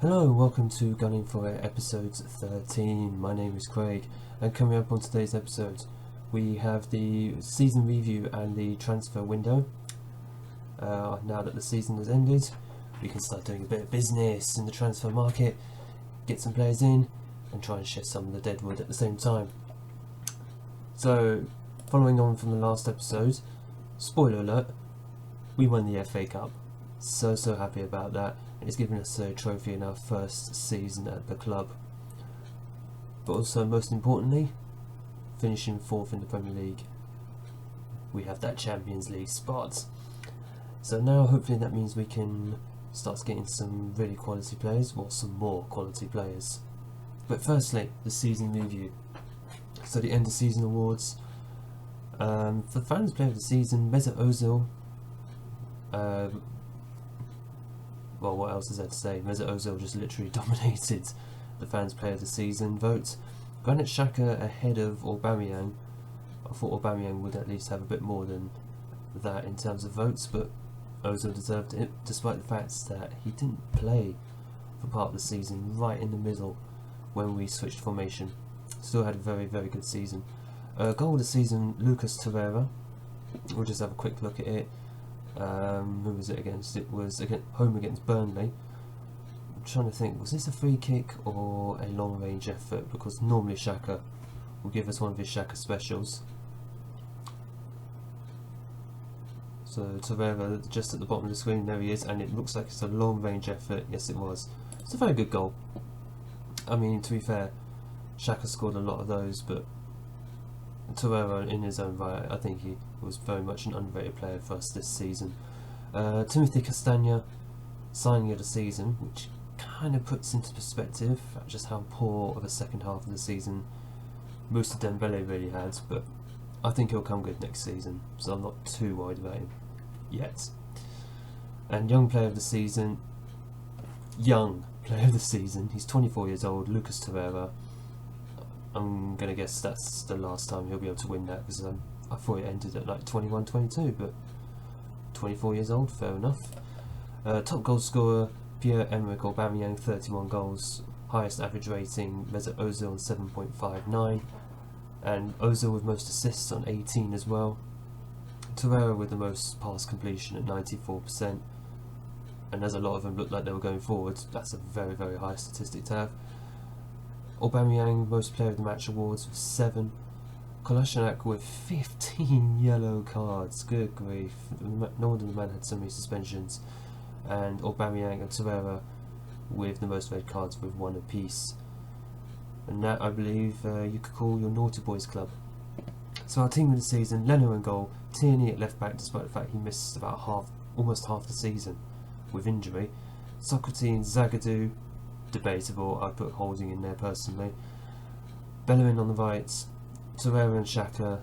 Hello and welcome to Gunning for It episode 13. My name is Craig, and coming up on today's episode we have the season review and the transfer window. Now that the season has ended, we can start doing a bit of business in the transfer market, get some players in and try and shift some of the deadwood at the same time. So, following on from the last episode, spoiler alert, we won the FA Cup. So happy about that. It's given us a trophy in our first season at the club. But also, most importantly, finishing 4th in the Premier League. We have that Champions League spot. So now hopefully that means we can start getting some really quality players, or some more quality players. But firstly, the season review. So the end of season awards. For fans player of the season, Mesut Ozil. Well, what else is there to say? Mesut Ozil just literally dominated the fans player of the season vote. Granit Xhaka ahead of Aubameyang. I thought Aubameyang would at least have a bit more than that in terms of votes, but Ozil deserved it, despite the fact that he didn't play for part of the season, right in the middle when we switched formation. Still had a very good season. Goal of the season, Lucas Torreira. We'll just have a quick look at it. Who was it against? It was home against Burnley. I'm trying to think, was this a free kick or a long range effort? Because normally Xhaka will give us one of his Xhaka specials. So Torreira just at the bottom of the screen, there he is, and it looks like it's a long range effort. Yes, it was. It's a very good goal. I mean, to be fair, Xhaka scored a lot of those, but Torreira in his own right, I think he was very much an underrated player for us this season. Timothy Castagne, signing of the season, which kind of puts into perspective just how poor of a second half of the season Moussa Dembele really had, but I think he'll come good next season, so I'm not too worried about him yet. And young player of the season, he's 24 years old, Lucas Torreira. I'm going to guess that's the last time he'll be able to win that, because I thought it ended at like 21, 22, but 24 years old, fair enough. Top goal scorer, Pierre-Emerick Aubameyang, 31 goals. Highest average rating, Mesut Ozil on 7.59. And Ozil with most assists on 18 as well. Torreira with the most pass completion at 94%. And as a lot of them looked like they were going forward, that's a very high statistic to have. Aubameyang, most player of the match awards with 7. Kolasinac with 15 yellow cards. Good grief. No wonder the man had so many suspensions. And Aubameyang and Torreira with the most red cards with 1 apiece. And that, I believe, you could call your naughty boys club. So our team of the season, Leno in goal, Tierney at left back despite the fact he missed about almost half the season with injury. Socrates, Zagadou, debatable, I'd put Holding in there personally. Bellerin on the right, Torreira and Xhaka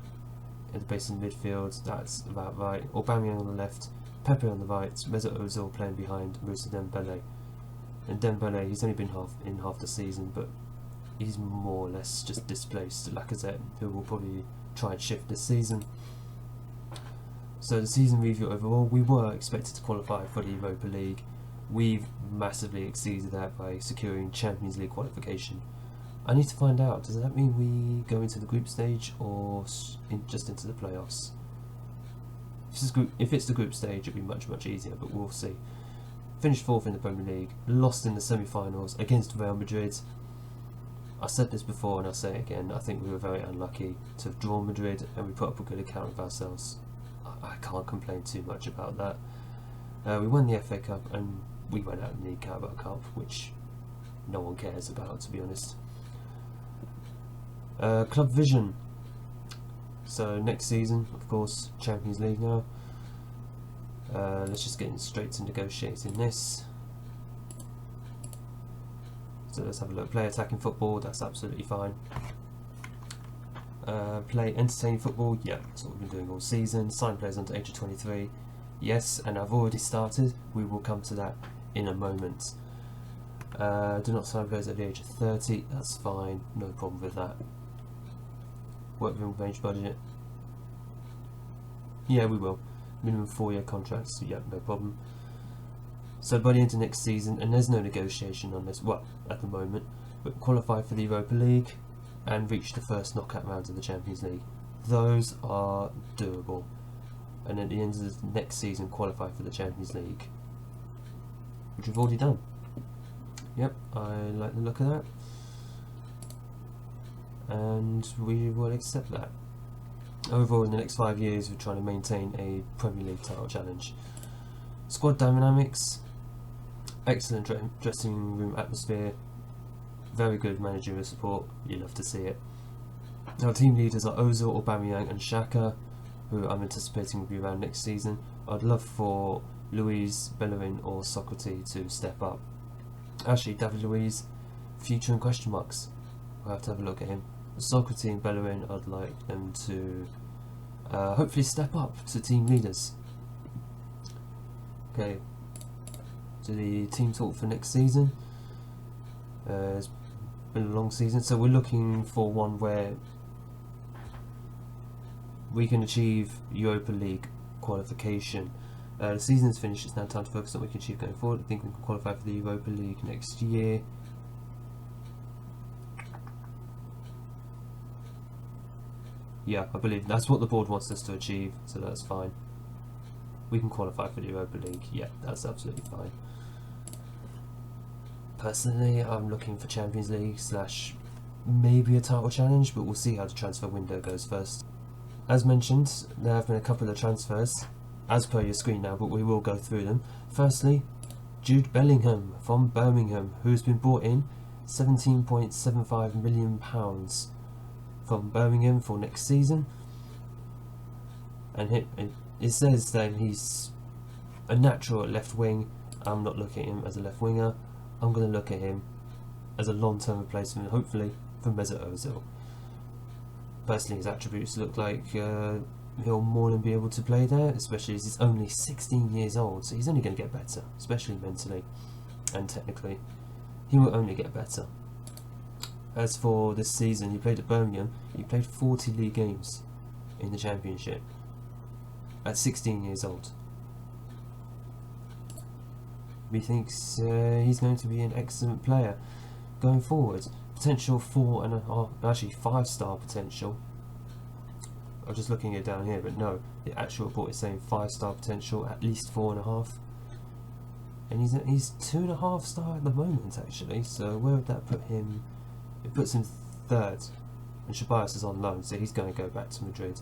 at the base of the midfield, that's about right. Aubameyang on the left, Pepe on the right, Mesut Ozil playing behind Moussa Dembele. And Dembele, he's only been in half the season, but he's more or less just displaced Lacazette, who will probably try and shift this season. So the season review overall, we were expected to qualify for the Europa League. We've massively exceeded that by securing Champions League qualification. I need to find out, does that mean we go into the group stage or just into the playoffs? If it's the group stage, it'll be much easier, but we'll see. Finished 4th in the Premier League, lost in the semi-finals against Real Madrid. I said this before and I'll say it again, I think we were very unlucky to have drawn Madrid, and we put up a good account of ourselves. I can't complain too much about that. We won the FA Cup and we went out in the Carabao Cup, which no one cares about, to be honest. Club vision. So next season, of course, Champions League now. Let's just get straight to negotiating this. So let's have a look. Play attacking football, that's absolutely fine. Play entertaining football, yeah, that's what we've been doing all season. Sign players under age of 23, yes, and I've already started. We will come to that in a moment. Do not sign players at the age of 30, that's fine, no problem with that. Work within range budget, yeah, we will. Minimum 4-year contracts, yeah, no problem. So by the end of next season, and there's no negotiation on this, well, at the moment, but qualify for the Europa League and reach the first knockout round of the Champions League. Those are doable. And at the end of the next season, qualify for the Champions League, which we've already done. Yep, I like the look of that, and we will accept that. Overall, in the next 5 years, we're trying to maintain a Premier League title challenge. Squad dynamics, excellent dressing room atmosphere, very good managerial support, you love to see it. Our team leaders are Ozil, Aubameyang and Xhaka, who I'm anticipating will be around next season. I'd love for Luis, Bellerin or Socrates to step up. Actually, David Luiz, future and question marks. We'll have to have a look at him. Socrates and Bellerin, I'd like them to hopefully step up to team leaders. Okay, to the team talk for next season. It's been a long season, so we're looking for one where we can achieve Europa League qualification. The season's finished, it's now time to focus on what we can achieve going forward. I think we can qualify for the Europa League next year. Yeah, I believe that's what the board wants us to achieve, so that's fine. We can qualify for the Europa League, yeah, that's absolutely fine. Personally, I'm looking for Champions League / maybe a title challenge, but we'll see how the transfer window goes first. As mentioned, there have been a couple of transfers, as per your screen now, but we will go through them. Firstly, Jude Bellingham from Birmingham, who's been brought in £17.75 million from Birmingham for next season. And it says that he's a natural at left wing. I'm not looking at him as a left winger. I'm going to look at him as a long-term replacement, hopefully, for Mesut Ozil. Personally, his attributes look like he'll more than be able to play there, especially as he's only 16 years old, so he's only going to get better, especially mentally and technically. He will only get better. As for this season, he played at Birmingham. He played 40 league games in the Championship at 16 years old. Methinks he's going to be an excellent player going forward. Potential 5-star potential. I'm just looking it down here, but no, the actual report is saying 5-star potential, at least 4.5. And he's 2.5 star at the moment, actually. So where would that put him? It puts him third, and Ceballos is on loan, so he's going to go back to Madrid.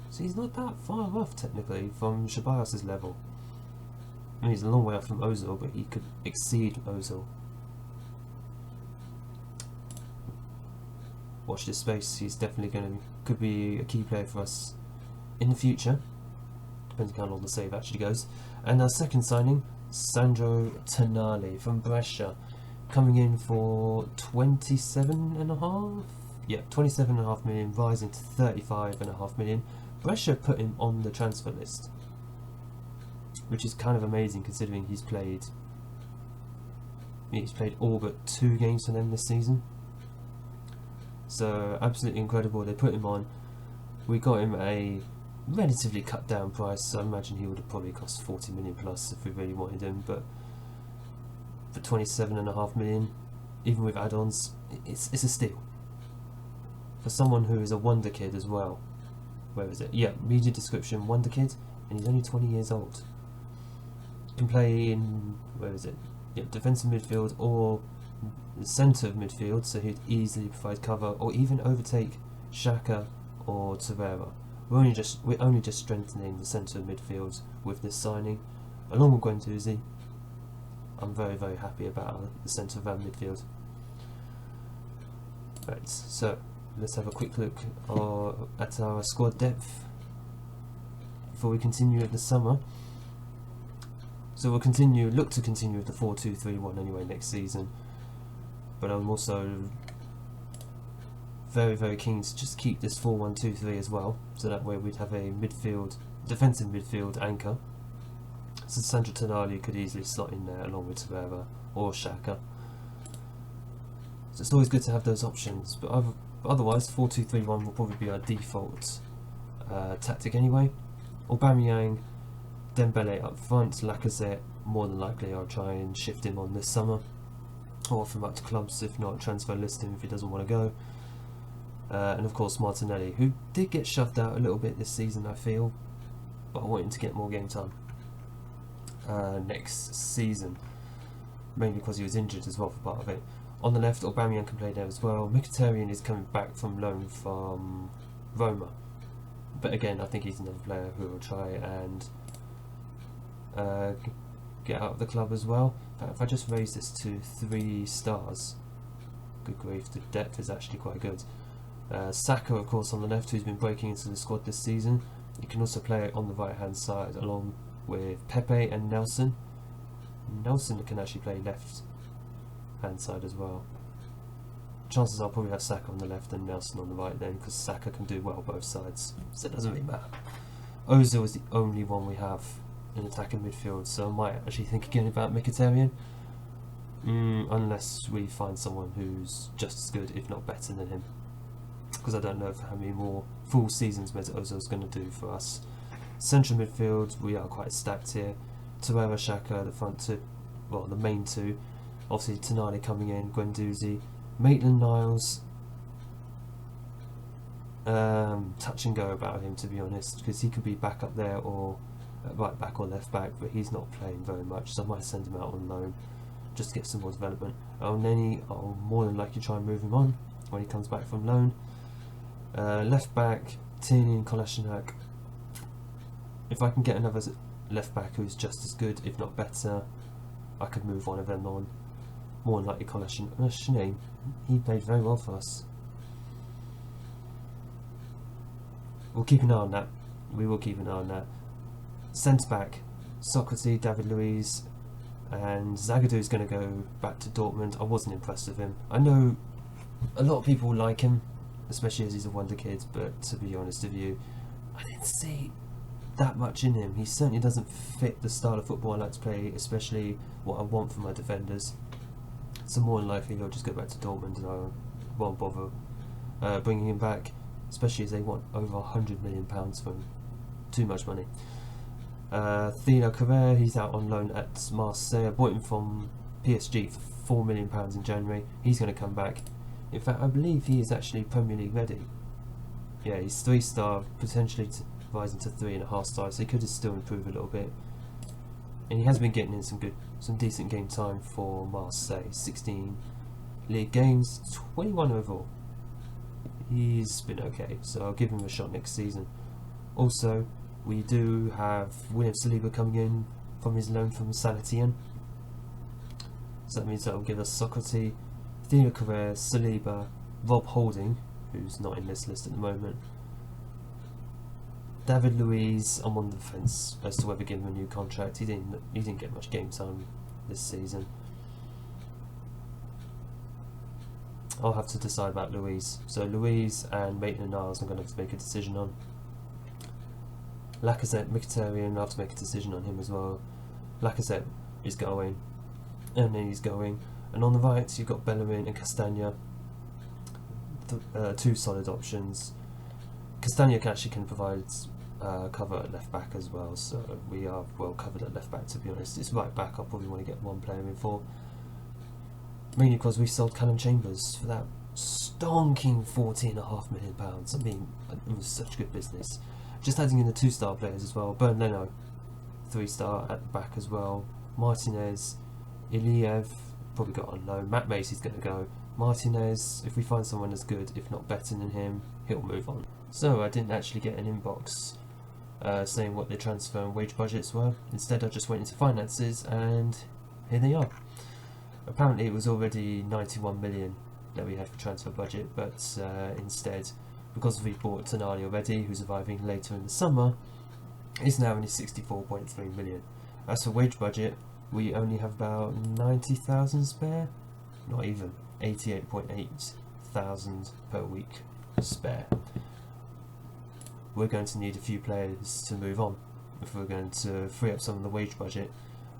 So he's not that far off technically from Ceballos' level. I mean, he's a long way off from Ozil, but he could exceed Ozil. Watch this space. He's definitely could be a key player for us in the future, depending on how long the save actually goes. And our second signing, Sandro Tonali from Brescia, coming in for 27.5. Yeah, 27.5 million, rising to 35.5 million. Brescia put him on the transfer list, which is kind of amazing considering he's played all but 2 games for them this season. So absolutely incredible. They put him on. We got him at a relatively cut down price, so I imagine he would have probably cost 40 million plus if we really wanted him, but for 27.5 million, even with add-ons, it's a steal. For someone who is a wonder kid as well. Where is it? Yeah, media description, wonder kid, and he's only 20 years old. Can play in, where is it? Yeah, defensive midfield or the centre of midfield, so he'd easily provide cover or even overtake Xhaka or Torreira. We're only just strengthening the centre of midfield with this signing, along with Guendouzi. I'm very, very happy about the centre of our midfield. Right, so let's have a quick look at our squad depth before we continue with the summer. So we'll look to continue with the 4-2-3-1 anyway next season. But I'm also very, very keen to just keep this 4-1-2-3 as well, so that way we'd have a defensive midfield anchor. So Sandro Tonali could easily slot in there along with Torreira or Xhaka. So it's always good to have those options, but otherwise 4-2-3-1 will probably be our default tactic anyway. Aubameyang, Dembele up front, Lacazette, more than likely I'll try and shift him on this summer, or offer him up to clubs, if not transfer list him if he doesn't want to go. And of course Martinelli, who did get shoved out a little bit this season, I feel, but I want him to get more game time next season, mainly because he was injured as well for part of it. On the left, Aubameyang can play there as well. Mkhitaryan is coming back from loan from Roma, but again I think he's another player who will try and get out of the club as well. If I just raise this to 3 stars, good grief, the depth is actually quite good. Saka, of course, on the left, who's been breaking into the squad this season. He can also play on the right hand side along with Pepe and Nelson. Nelson can actually play left hand side as well. Chances are I'll probably have Saka on the left and Nelson on the right then, because Saka can do well both sides, so it doesn't really matter. Ozil is the only one we have in attacking midfield, so I might actually think again about Mkhitaryan, unless we find someone who's just as good, if not better than him, because I don't know how many more full seasons Mesut Ozil's going to do for us. Central midfield, we are quite stacked here. Torreira, Xhaka, the front two, well, the main two. Obviously Tonali coming in, Guendouzi, Maitland-Niles. Touch and go about him, to be honest, because he could be back up there or right back or left back, but he's not playing very much, so I might send him out on loan just to get some more development. Neni, I'll more than likely try and move him on when he comes back from loan. Left back, Tierney and Kolasinac. If I can get another left back who's just as good, if not better, I could move one of them on. More than likely Kolasinac. He played very well for us. We'll keep an eye on that. We will keep an eye on that. Centre back, Socrates, David Luiz, and Zagadou is going to go back to Dortmund. I wasn't impressed with him. I know a lot of people like him, especially as he's a wonder kid, but to be honest with you, I didn't see that much in him. He certainly doesn't fit the style of football I like to play, especially what I want from my defenders. So more than likely he'll just go back to Dortmund, and I won't bother bringing him back, especially as they want over £100 million for him. Too much money. Theo Carrere, he's out on loan at Marseille. I bought him from PSG for £4 million in January. He's going to come back. In fact, I believe he is actually Premier League ready. Yeah, he's 3-star, potentially rising to 3.5 stars, so he could still improve a little bit. And he has been getting in some decent game time for Marseille. 16 league games, 21 overall. He's been okay, so I'll give him a shot next season. Also, we do have William Saliba coming in from his loan from Saint-Etienne. So that means that will give us Socrates, Theo Carrere, Saliba, Rob Holding, who's not in this list at the moment, David Luiz. I'm on the fence as to whether to give him a new contract. He didn't get much game time this season. I'll have to decide about Luiz. So Luiz and Maitland-Niles I'm going to have to make a decision on. Lacazette, Mkhitaryan, I'll have to make a decision on him as well. Lacazette is going, and then he's going. And on the right you've got Bellerin and Castagna, two solid options. Castagna can provide cover at left back as well, so we are well covered at left back, to be honest. It's right back I probably want to get one player in for, mainly because we sold Callum Chambers for that stonking £14.5 million. I mean, it was such good business. Just adding in the 2-star players as well. Bernd Leno, 3-star at the back as well. Martinez, Iliev, probably got on loan. Matt Macy's going to go. Martinez, if we find someone as good, if not better than him, he'll move on. So I didn't actually get an inbox saying what their transfer and wage budgets were. Instead I just went into finances and here they are. Apparently it was already 91 million that we had for transfer budget, but instead, because we bought Tonali already, who's arriving later in the summer, it's now only 64.3 million. As for wage budget, we only have about 90,000 spare, not even, 88.8 thousand per week spare. We're going to need a few players to move on if we're going to free up some of the wage budget.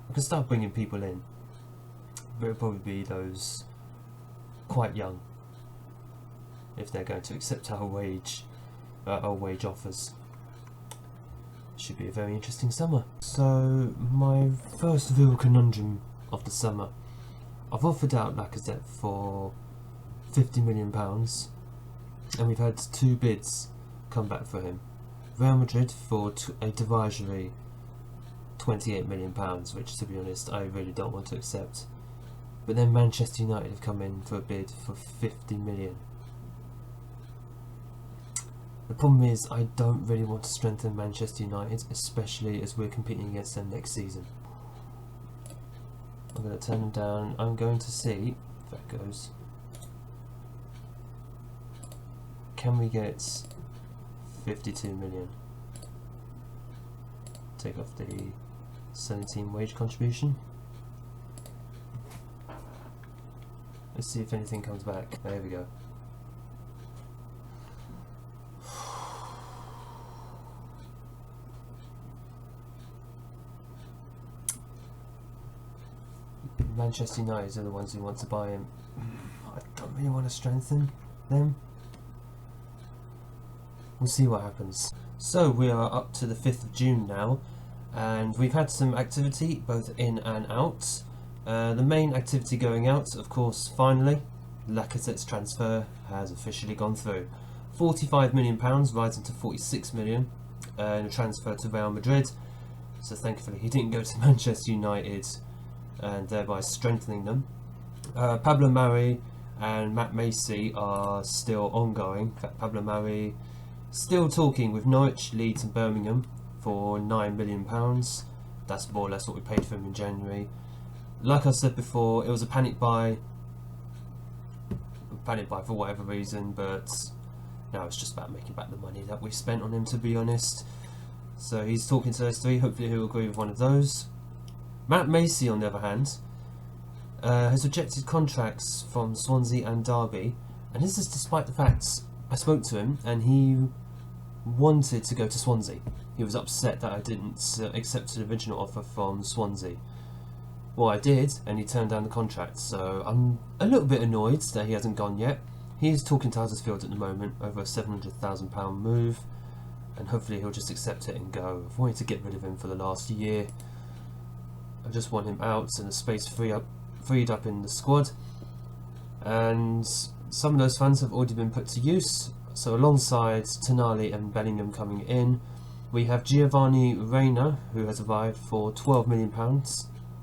We can start bringing people in, but it'll probably be those quite young if they're going to accept our wage offers. Should be a very interesting summer. So, my first real conundrum of the summer. I've offered out Lacazette for £50 million, and we've had 2 bids come back for him. Real Madrid for a derisory £28 million, which, to be honest, I really don't want to accept. But then Manchester United have come in for a bid for £50 million. The problem is, I don't really want to strengthen Manchester United, especially as we're competing against them next season. I'm going to turn them down. I'm going to see if that goes. Can we get 52 million? Take off the 17 wage contribution. Let's see if anything comes back. There we go. Manchester United are the ones who want to buy him. I don't really want to strengthen them. We'll see what happens. So we are up to the 5th of June now, and we've had some activity both in and out. The main activity going out, of course, finally, Lacazette's transfer has officially gone through. £45 million rising to £46 million in a transfer to Real Madrid. So thankfully he didn't go to Manchester United, and thereby strengthening them. Pablo Mari and Matt Macy are still ongoing. In fact, Pablo Mari still talking with Norwich, Leeds and Birmingham for £9 million. That's more or less what we paid for him in January. Like I said before, it was a panic buy for whatever reason, but now it's just about making back the money that we spent on him, to be honest. So he's talking to those 3, hopefully he'll agree with one of those. Matt Macy, on the other hand, has rejected contracts from Swansea and Derby, and this is despite the fact I spoke to him and he wanted to go to Swansea. He was upset that I didn't accept the original offer from Swansea. Well, I did, and he turned down the contract, so I'm a little bit annoyed that he hasn't gone yet. He is talking to Huddersfield at the moment over a £700,000 move, and hopefully he'll just accept it and go. I've wanted to get rid of him for the last year. I just want him out and the space freed up in the squad, and some of those funds have already been put to use. So alongside Tonali and Bellingham coming in, we have Giovanni Reina, who has arrived for £12 million,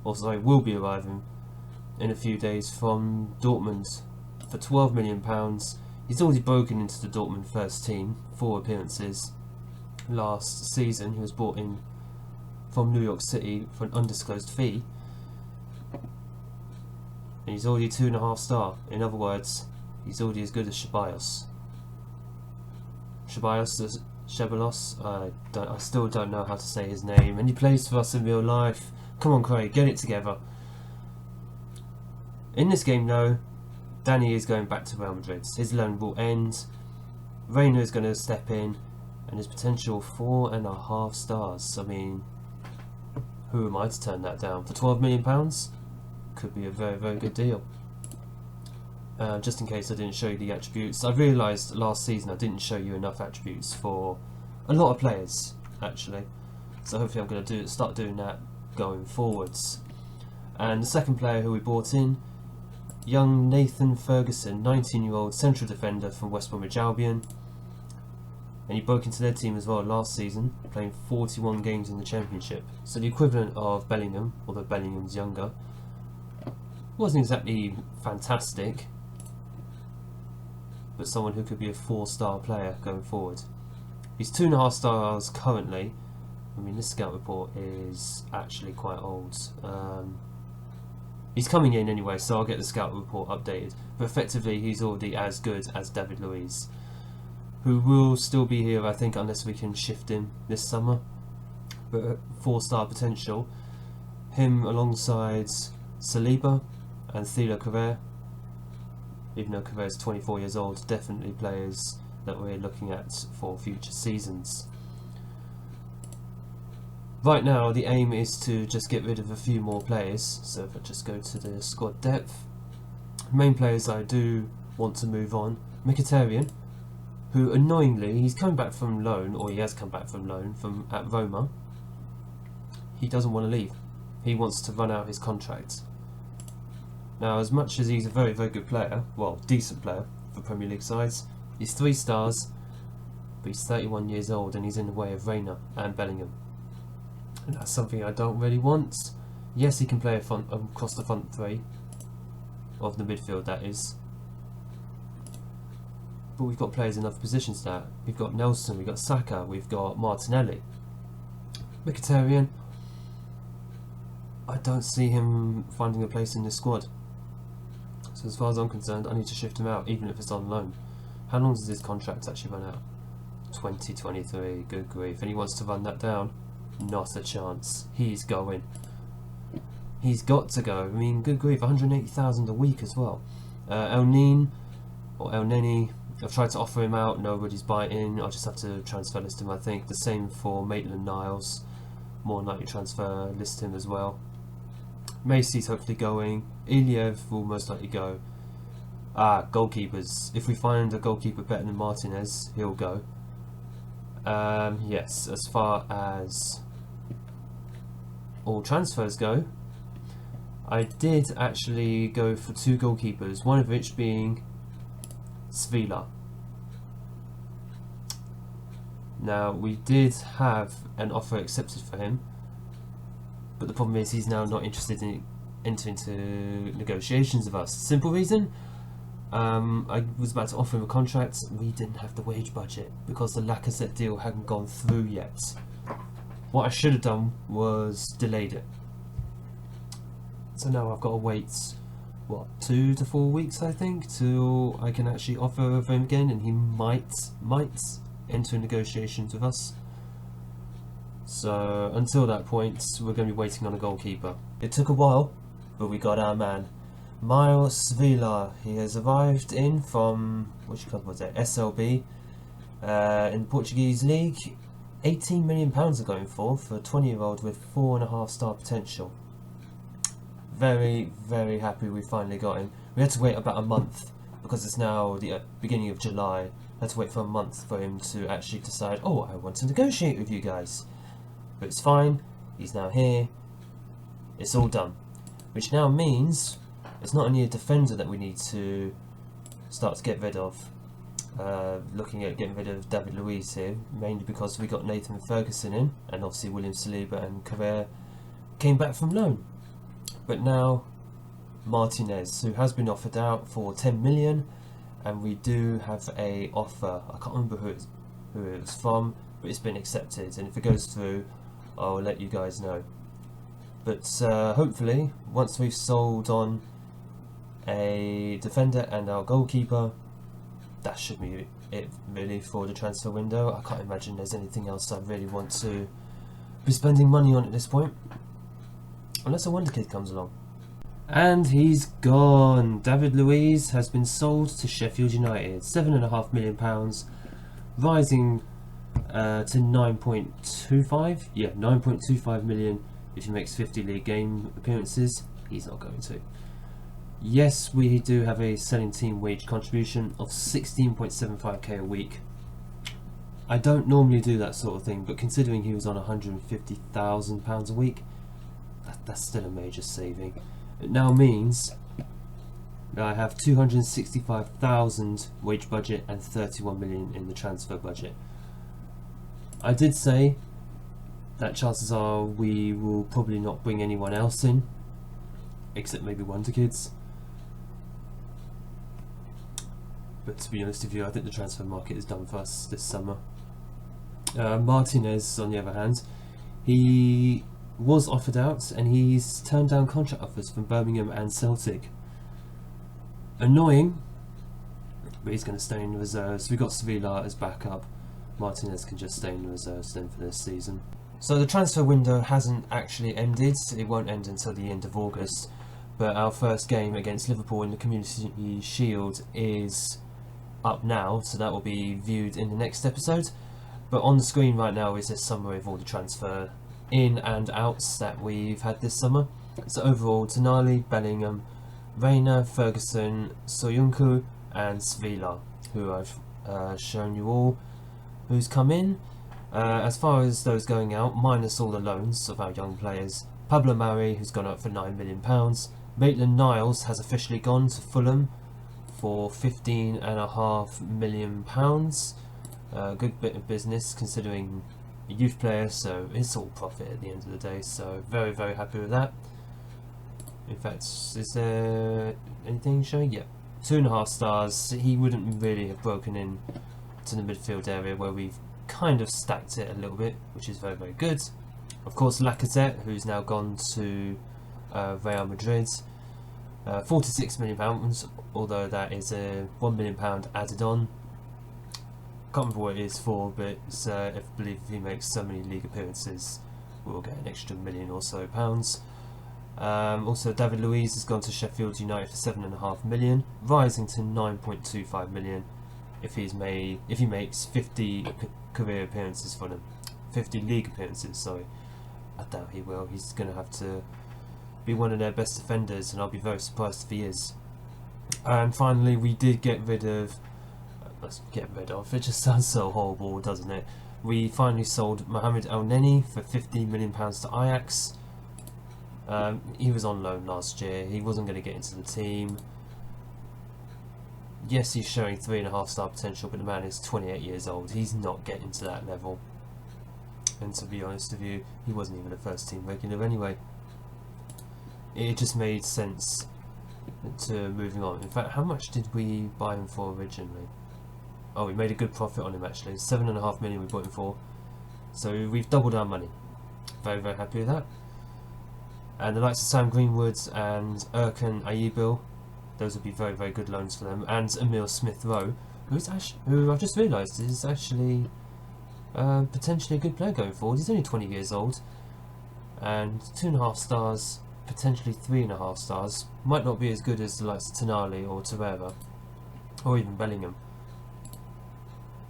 or sorry, will be arriving in a few days from Dortmund for £12 million. He's already broken into the Dortmund first team, 4 appearances last season. He was brought in from New York City for an undisclosed fee, and he's already 2.5 star. In other words, he's already as good as Ceballos. I still don't know how to say his name, and he plays for us in real life. Come on, Craig, get it together. In this game, though, Danny is going back to Real Madrid. His loan will end. Reina is going to step in, and his potential 4.5 stars. I mean, who am I to turn that down? For £12 million? Could be a very, very good deal. Just in case I didn't show you the attributes, I realised last season I didn't show you enough attributes for a lot of players, actually. So hopefully I'm going to start doing that going forwards. And the second player who we brought in, young Nathan Ferguson, 19-year-old central defender from West Bromwich Albion. And he broke into their team as well last season, playing 41 games in the Championship. So the equivalent of Bellingham, although Bellingham's younger. Wasn't exactly fantastic, but someone who could be a 4-star player going forward. He's 2.5 stars currently. I mean, this scout report is actually quite old. He's coming in anyway, so I'll get the scout report updated. But effectively, he's already as good as David Luiz, who will still be here, I think, unless we can shift him this summer. But 4-star potential. Him alongside Saliba and Thilo Kehrer, even though Kehrer is 24 years old, definitely players that we're looking at for future seasons. Right now the aim is to just get rid of a few more players, so if I just go to the squad depth, main players I do want to move on. Mkhitaryan, who annoyingly, he's coming back from loan, or he has come back from loan at Roma. He doesn't want to leave. He wants to run out his contract. Now, as much as he's a very, very good player, well, decent player for Premier League sides, he's 3 stars, but he's 31 years old and he's in the way of Reina and Bellingham. And that's something I don't really want. Yes, he can play across the front 3 of the midfield, that is. But we've got players in other positions now. We've got Nelson, we've got Saka, we've got Martinelli. Mkhitaryan, I don't see him finding a place in this squad. So as far as I'm concerned, I need to shift him out, even if it's on loan. How long does his contract actually run out? 2023, good grief. And he wants to run that down? Not a chance. He's going. He's got to go. I mean, good grief, 180,000 a week as well. El Neni, I've tried to offer him out, nobody's biting. I'll just have to transfer list him, I think. The same for Maitland-Niles. More than likely transfer list him as well. Macy's hopefully going. Iliev will most likely go. Goalkeepers. If we find a goalkeeper better than Martinez, he'll go. Yes, as far as all transfers go, I did actually go for 2 goalkeepers, one of which being Svila. Now, we did have an offer accepted for him, but the problem is he's now not interested in entering into negotiations with us. Simple reason, I was about to offer him a contract. We didn't have the wage budget because the Lacazette deal hadn't gone through yet. What I should have done was delayed it. So now I've got to wait, what, 2 to 4 weeks, I think, till I can actually offer him again, and he might enter negotiations with us. So until that point, we're going to be waiting on a goalkeeper. It took a while, but we got our man, Miles Svila. He has arrived in from, which club was it? SLB in the Portuguese league. £18 million are going for a 20-year-old with 4.5-star potential. Very, very happy we finally got him. We had to wait about a month because it's now the beginning of July. I had to wait for a month for him to actually decide, oh, I want to negotiate with you guys. But it's fine, he's now here, it's all done. Which now means it's not only a defender that we need to start to get rid of. Looking at getting rid of David Luiz here, mainly because we got Nathan Ferguson in, and obviously William Saliba and Carrera came back from loan. But now Martinez, who has been offered out for 10 million, and we do have a offer. I can't remember who it was from, but it's been accepted, and if it goes through, I'll let you guys know. But hopefully, once we've sold on a defender and our goalkeeper, that should be it really for the transfer window. I can't imagine there's anything else I really want to be spending money on at this point, unless a wonder kid comes along. And he's gone. David Luiz has been sold to Sheffield United. £7.5 million, rising to 9.25. Yeah, 9.25 million if he makes 50 league game appearances. He's not going to. Yes, we do have a selling team wage contribution of 16.75k a week. I don't normally do that sort of thing, but considering he was on £150,000 a week, that's still a major saving. It now means that I have 265,000 wage budget and 31 million in the transfer budget. I did say that chances are we will probably not bring anyone else in, except maybe wonder kids. But to be honest with you, I think the transfer market is done for us this summer. Martinez, on the other hand, he was offered out and he's turned down contract offers from Birmingham and Celtic. Annoying, but he's going to stay in reserves. We've got Sevilla as backup. Martinez can just stay in reserves then for this season. So the transfer window hasn't actually ended. It won't end until the end of August. But our first game against Liverpool in the Community Shield is up now, so that will be viewed in the next episode. But on the screen right now is a summary of all the transfer in and outs that we've had this summer. So overall, Tonali, Bellingham, Reina, Ferguson, Soyuncu and Svila, who I've showing you all who's come in. As far as those going out, minus all the loans of our young players, Pablo Mari, who's gone up for £9 million. Maitland-Niles has officially gone to Fulham for £15.5 million. Good bit of business considering a youth player, so it's all profit at the end of the day, so very, very happy with that. In fact, is there anything showing? Yeah, 2.5 stars. He wouldn't really have broken in to the midfield area where we've kind of stacked it a little bit, which is very, very good. Of course, Lacazette, who's now gone to Real Madrid, £46 million, although that is a £1 million added on. Can't remember what it is for, but I believe if he makes so many league appearances, we'll get an extra £1 or so. Also, David Luiz has gone to Sheffield United for £7.5 million, rising to £9.25 million if he makes 50 career appearances for them, 50 league appearances. Sorry, I doubt he will. He's going to have to be one of their best defenders, and I'll be very surprised if he is. And finally, we did get rid of. It just sounds so horrible, doesn't it? We finally sold Mohamed El Neni for £15 million to Ajax. He was on loan last year. He wasn't going to get into the team. Yes, he's showing 3.5 star potential, but the man is 28 years old. He's not getting to that level. And to be honest with you, he wasn't even a first team regular anyway. It just made sense to moving on. In fact, how much did we buy him for originally? Oh, we made a good profit on him actually. £7.5 million we bought him for. So we've doubled our money. Very, very happy with that. And the likes of Sam Greenwood and Erkan Ayibil, those would be very, very good loans for them. And Emil Smith-Rowe, who I've just realised is actually potentially a good player going forward. He's only 20 years old. And 2.5 stars, potentially 3.5 stars. Might not be as good as the likes of Tonali or Torreira, or even Bellingham.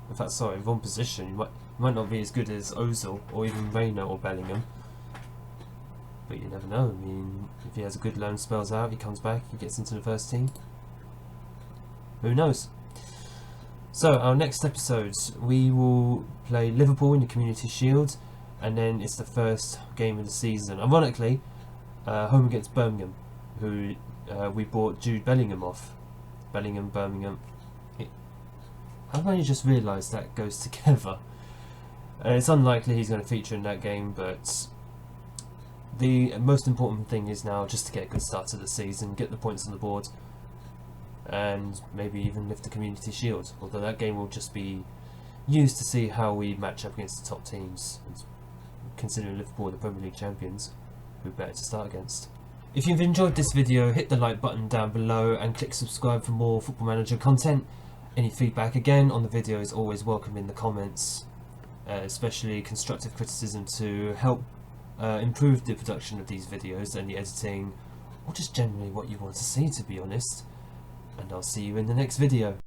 In fact, sorry, wrong position. He might not be as good as Ozil or even Reina or Bellingham. But you never know. I mean, if he has a good loan spells out, he comes back, he gets into the first team. Who knows? So, our next episode, we will play Liverpool in the Community Shield, and then it's the first game of the season. Ironically, home against Birmingham, who we bought Jude Bellingham off. Birmingham. I've only just realised that goes together. It's unlikely he's going to feature in that game, but the most important thing is now just to get a good start to the season, get the points on the board, and maybe even lift the Community Shield. Although that game will just be used to see how we match up against the top teams. And considering Liverpool are the Premier League champions, who better to start against? If you've enjoyed this video, hit the like button down below and click subscribe for more Football Manager content. Any feedback again on the video is always welcome in the comments, especially constructive criticism to help improve the production of these videos and the editing, or just generally what you want to see, to be honest. And I'll see you in the next video.